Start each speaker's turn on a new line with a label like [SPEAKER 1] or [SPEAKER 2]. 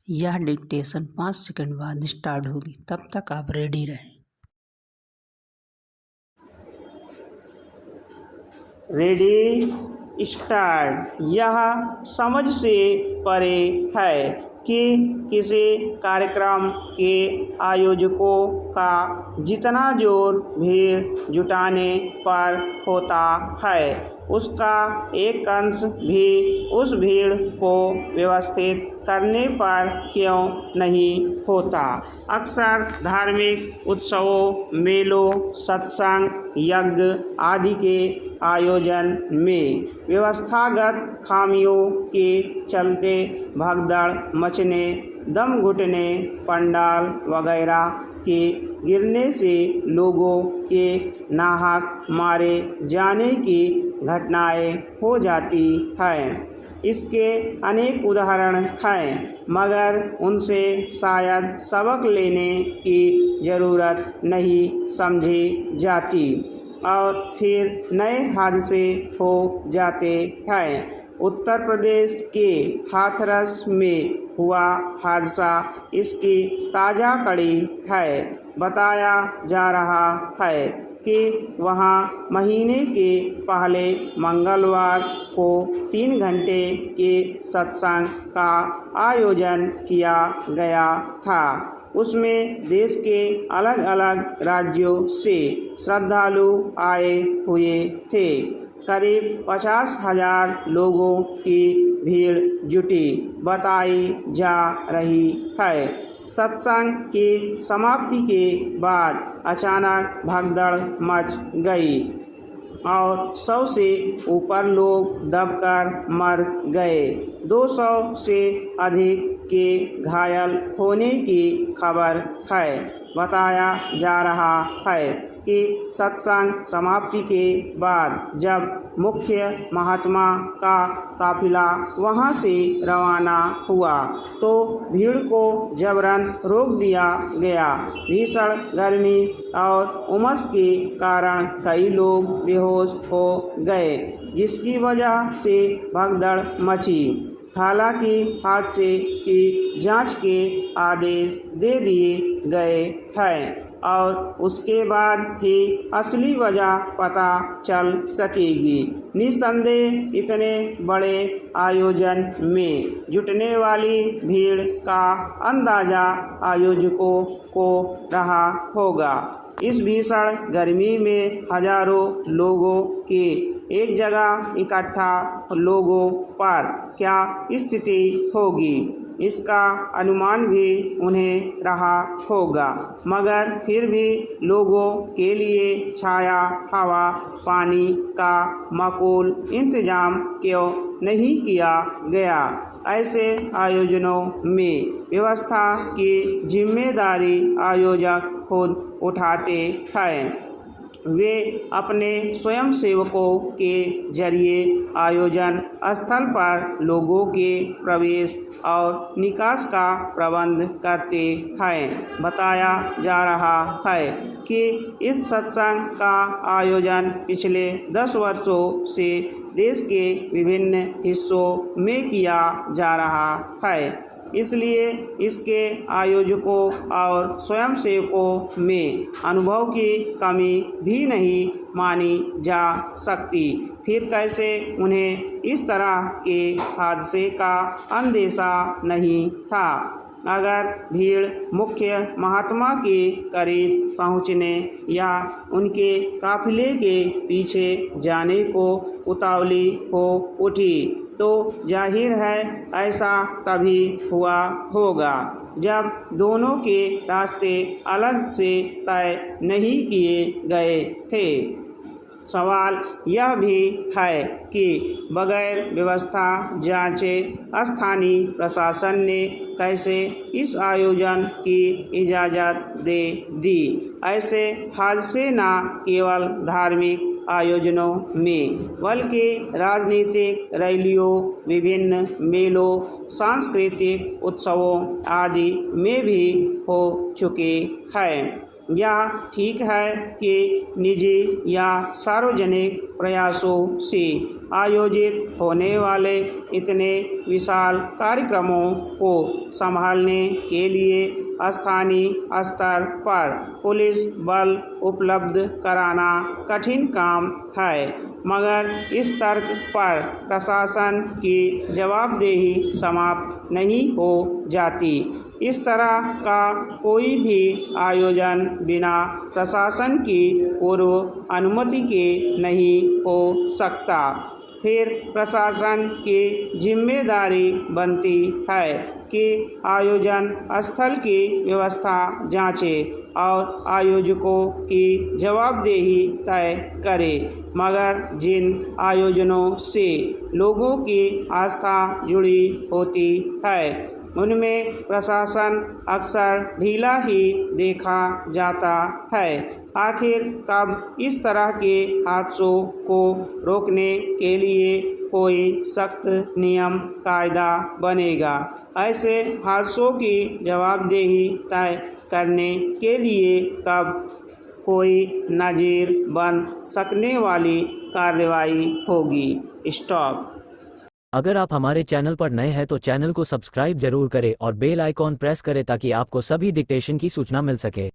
[SPEAKER 1] यह dictation 5 second बाद start होगी, तब तक आप रेडी रहें।
[SPEAKER 2] Ready start. यह समझ से परे है कि किसी कार्यक्रम के आयोजकों का जितना जोर भीड़ जुटाने पर होता है, उसका एक अंश भी उस भीड़ को व्यवस्थित करने पर क्यों नहीं होता। अक्सर धार्मिक उत्सवों, मेलों, सत्संग, यज्ञ आदि के आयोजन में व्यवस्थागत खामियों के चलते भगदड़ मचने, दम घुटने, पंडाल वगैरह के गिरने से लोगों के नाहक मारे जाने की घटनाएं हो जाती हैं। इसके अनेक उदाहरण हैं, मगर उनसे शायद सबक लेने की ज़रूरत नहीं समझी जाती और फिर नए हादसे हो जाते हैं। उत्तर प्रदेश के हाथरस में हुआ हादसा इसकी ताज़ा कड़ी है। बताया जा रहा है कि वहां महीने के पहले मंगलवार को 3 घंटे के सत्संग का आयोजन किया गया था। उसमें देश के अलग अलग राज्यों से श्रद्धालु आए हुए थे। करीब 50,000 लोगों की भीड़ जुटी बताई जा रही है। सत्संग की समाप्ति के बाद अचानक भगदड़ मच गई और 100 से ऊपर लोग दबकर मर गए। 200 से अधिक के घायल होने की खबर है। बताया जा रहा है कि सत्संग समाप्ति के बाद जब मुख्य महात्मा का काफिला वहां से रवाना हुआ तो भीड़ को जबरन रोक दिया गया। भीषण गर्मी और उमस के कारण कई लोग बेहोश हो गए, जिसकी वजह से भगदड़ मची। हालांकि हादसे की जांच के आदेश दे दिए गए हैं और उसके बाद ही असली वजह पता चल सकेगी। निस्संदेह इतने बड़े आयोजन में जुटने वाली भीड़ का अंदाज़ा आयोजकों को रहा होगा। इस भीषण गर्मी में हजारों लोगों के एक जगह इकट्ठा लोगों पर क्या स्थिति होगी, इसका अनुमान भी उन्हें रहा होगा। मगर फिर भी लोगों के लिए छाया, हवा, पानी का माकूल इंतजाम क्यों नहीं किया गया। ऐसे आयोजनों में व्यवस्था की जिम्मेदारी आयोजक खुद उठाते हैं। वे अपने स्वयंसेवकों के जरिए आयोजन स्थल पर लोगों के प्रवेश और निकास का प्रबंध करते हैं। बताया जा रहा है कि इस सत्संग का आयोजन पिछले 10 वर्षों से देश के विभिन्न हिस्सों में किया जा रहा है। इसलिए इसके आयोजकों और स्वयंसेवकों में अनुभव की कमी भी नहीं मानी जा सकती। फिर कैसे उन्हें इस तरह के हादसे का अंदेशा नहीं था। अगर भीड़ मुख्य महात्मा के करीब पहुंचने या उनके काफिले के पीछे जाने को उतावली हो उठी तो जाहिर है ऐसा तभी हुआ होगा जब दोनों के रास्ते अलग से तय नहीं किए गए थे। सवाल यह भी है कि बगैर व्यवस्था जांचे स्थानीय प्रशासन ने कैसे इस आयोजन की इजाज़त दे दी। ऐसे हादसे न केवल धार्मिक आयोजनों में बल्कि राजनीतिक रैलियों, विभिन्न मेलों, सांस्कृतिक उत्सवों आदि में भी हो चुके हैं। यह ठीक है कि निजी या सार्वजनिक प्रयासों से आयोजित होने वाले इतने विशाल कार्यक्रमों को संभालने के लिए स्थानीय स्तर पर पुलिस बल उपलब्ध कराना कठिन काम है, मगर इस तर्क पर प्रशासन की जवाबदेही समाप्त नहीं हो जाती। इस तरह का कोई भी आयोजन बिना प्रशासन की पूर्व अनुमति के नहीं हो सकता। फिर प्रशासन की जिम्मेदारी बनती है कि आयोजन स्थल की व्यवस्था जांचे और आयोजकों की जवाबदेही तय करे। मगर जिन आयोजनों से लोगों की आस्था जुड़ी होती है उनमें प्रशासन अक्सर ढीला ही देखा जाता है। आखिर कब इस तरह के हादसों को रोकने के लिए कोई सख्त नियम कायदा बनेगा? ऐसे हादसों की जवाबदेही तय करने के लिए कब कोई नज़ीर बन सकने वाली कार्रवाई होगी? स्टॉप।
[SPEAKER 3] अगर आप हमारे चैनल पर नए हैं तो चैनल को सब्सक्राइब जरूर करें और बेल आइकॉन प्रेस करें ताकि आपको सभी डिक्टेशन की सूचना मिल सके।